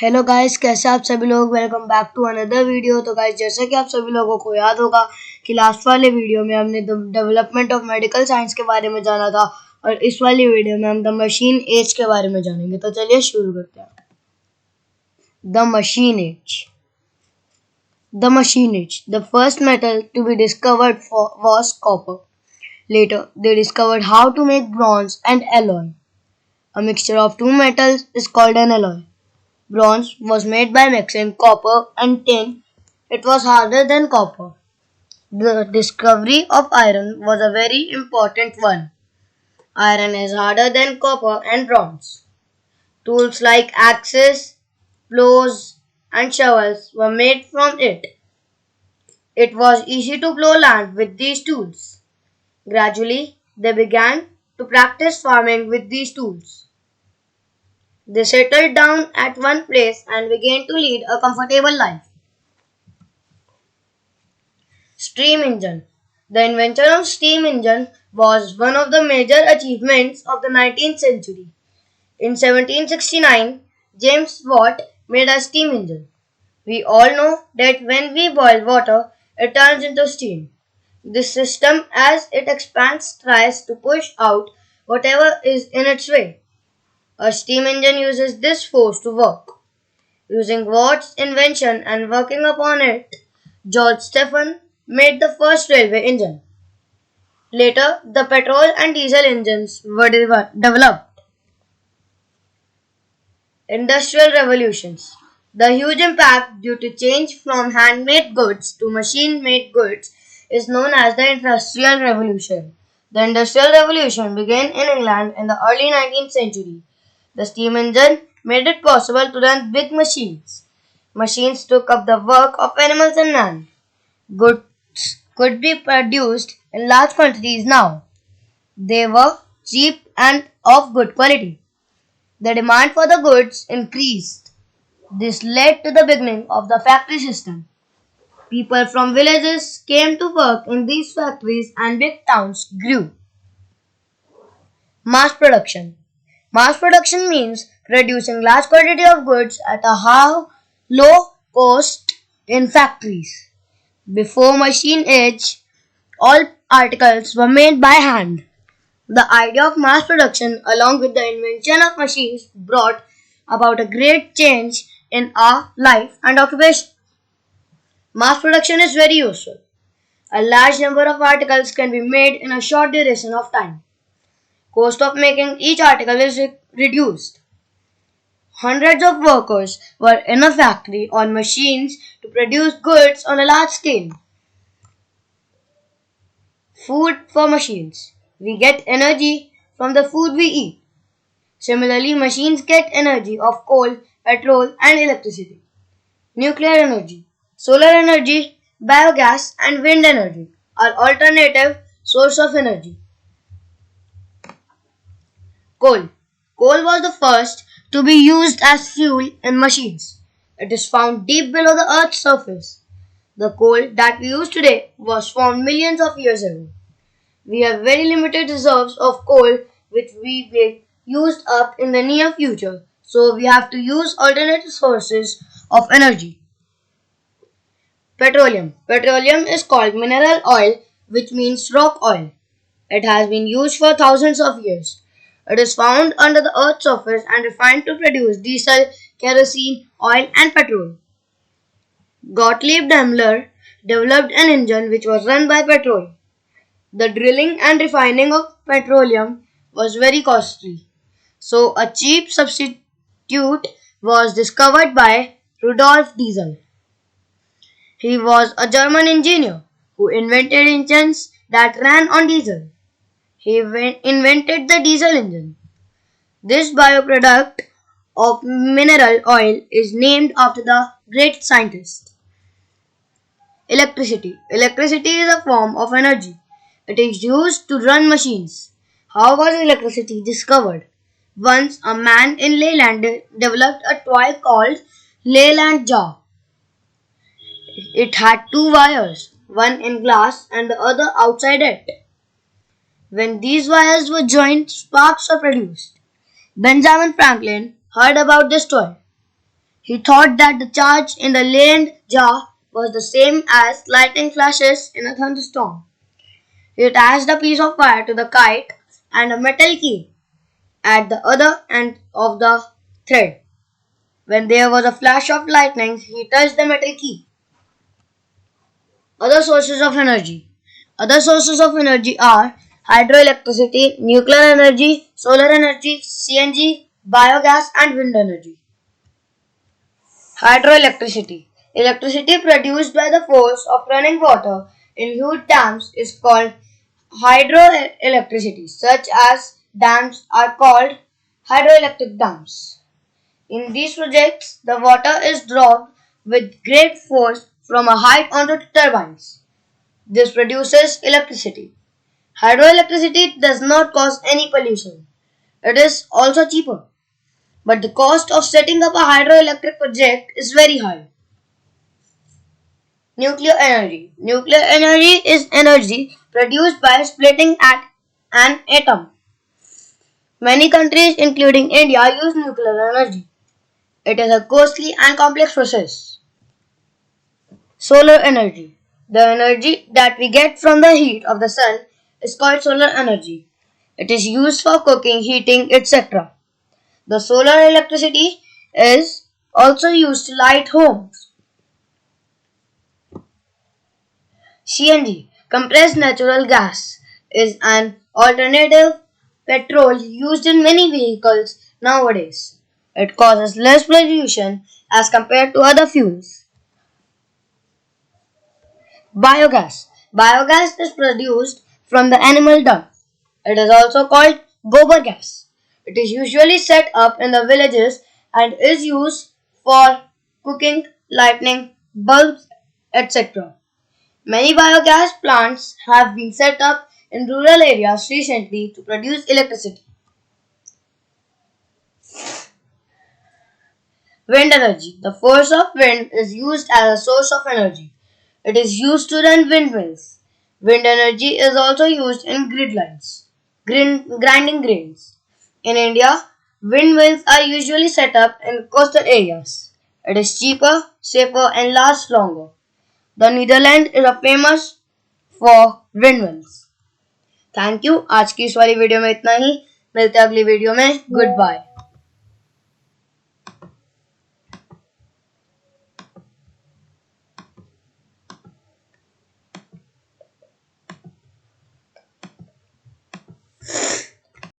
Hello guys, कैसे आप सभी लोग। Welcome back to another video. तो गाइस, जैसा कि आप सभी लोगों को याद होगा कि लास्ट वाले वीडियो में हमने डेवलपमेंट ऑफ मेडिकल साइंस के बारे में जाना था और इस वाली वीडियो में हम द मशीन एज के बारे में जानेंगे। तो चलिए शुरू करते हैं। The machine age. The machine age. The first metal to be discovered was copper. Later, they discovered how to make bronze and alloy. A mixture of two metals is called an alloy. Bronze was made by mixing copper and tin. It was harder than copper. The discovery of iron was a very important one. Iron is harder than copper and bronze. Tools like axes, plows, and shovels were made from it. It was easy to plow land with these tools. Gradually, they began to practice farming with these tools. They settled down at one place and began to lead a comfortable life. Steam engine. The invention of steam engine was one of the major achievements of the 19th century. In 1769, James Watt made a steam engine. We all know that when we boil water, it turns into steam. This system, as it expands, tries to push out whatever is in its way. A steam engine uses this force to work. Using Watt's invention and working upon it, George Stephen made the first railway engine. Later, the petrol and diesel engines were developed. Industrial revolutions. The huge impact due to change from handmade goods to machine-made goods is known as the Industrial Revolution. The Industrial Revolution began in England in the early 19th century. The steam engine made it possible to run big machines. Machines took up the work of animals and man. Goods could be produced in large quantities now. They were cheap and of good quality. The demand for the goods increased. This led to the beginning of the factory system. People from villages came to work in these factories and big towns grew. Mass production. Mass production means producing large quantity of goods at a low cost in factories. Before machine age, all articles were made by hand. The idea of mass production along with the invention of machines brought about a great change in our life and occupation. Mass production is very useful. A large number of articles can be made in a short duration of time. Cost of making each article is reduced. Hundreds of workers were in a factory on machines to produce goods on a large scale. Food for machines. We get energy from the food we eat. Similarly, machines get energy of coal, petrol, and electricity. Nuclear energy, solar energy, biogas, and wind energy are alternative sources of energy. Coal. Coal was the first to be used as fuel in machines. It is found deep below the Earth's surface. The coal that we use today was formed millions of years ago. We have very limited reserves of coal which will be used up in the near future, so we have to use alternative sources of energy. Petroleum. Petroleum is called mineral oil, which means rock oil. It has been used for thousands of years. It is found under the Earth's surface and refined to produce diesel, kerosene, oil, and petrol. Gottlieb Daimler developed an engine which was run by petrol. The drilling and refining of petroleum was very costly, so a cheap substitute was discovered by Rudolf Diesel. He was a German engineer who invented engines that ran on diesel. He invented the diesel engine. This byproduct of mineral oil is named after the great scientist. Electricity. Electricity is a form of energy. It is used to run machines. How was electricity discovered? Once a man in Leyland developed a toy called Leyland jar. It had two wires, one in glass and the other outside it. When these wires were joined, sparks were produced. Benjamin Franklin heard about this toy. He thought that the charge in the lead jar was the same as lightning flashes in a thunderstorm. He attached a piece of wire to the kite and a metal key at the other end of the thread. When there was a flash of lightning, he touched the metal key. Other sources of energy. Other sources of energy are hydroelectricity, nuclear energy, solar energy, CNG, biogas, and wind energy. Hydroelectricity. Electricity produced by the force of running water in huge dams is called hydroelectricity. Such as dams are called hydroelectric dams. In these projects, the water is drawn with great force from a height onto turbines. This produces electricity. Hydroelectricity does not cause any pollution. It is also cheaper. But the cost of setting up a hydroelectric project is very high. Nuclear energy. Nuclear energy is energy produced by splitting at an atom. Many countries, including India, use nuclear energy. It is a costly and complex process. Solar energy. The energy that we get from the heat of the sun is called solar energy. It is used for cooking, heating, etc. The solar electricity is also used to light homes. CNG, compressed natural gas, is an alternative petrol used in many vehicles nowadays. It causes less pollution as compared to other fuels. Biogas. Biogas is produced from the animal dung. It is also called gobar gas. It is usually set up in the villages and is used for cooking, lighting, bulbs, etc. Many biogas plants have been set up in rural areas recently to produce electricity. Wind energy. The force of wind is used as a source of energy. It is used to run windmills. Wind energy is also used in grid lines, grinding grains. In India, windmills are usually set up in coastal areas. It is cheaper, safer, and lasts longer. The Netherlands is famous for windmills. Thank you. आज की इस वाली video में इतना ही. मिलते हैं अगली video में. Good bye.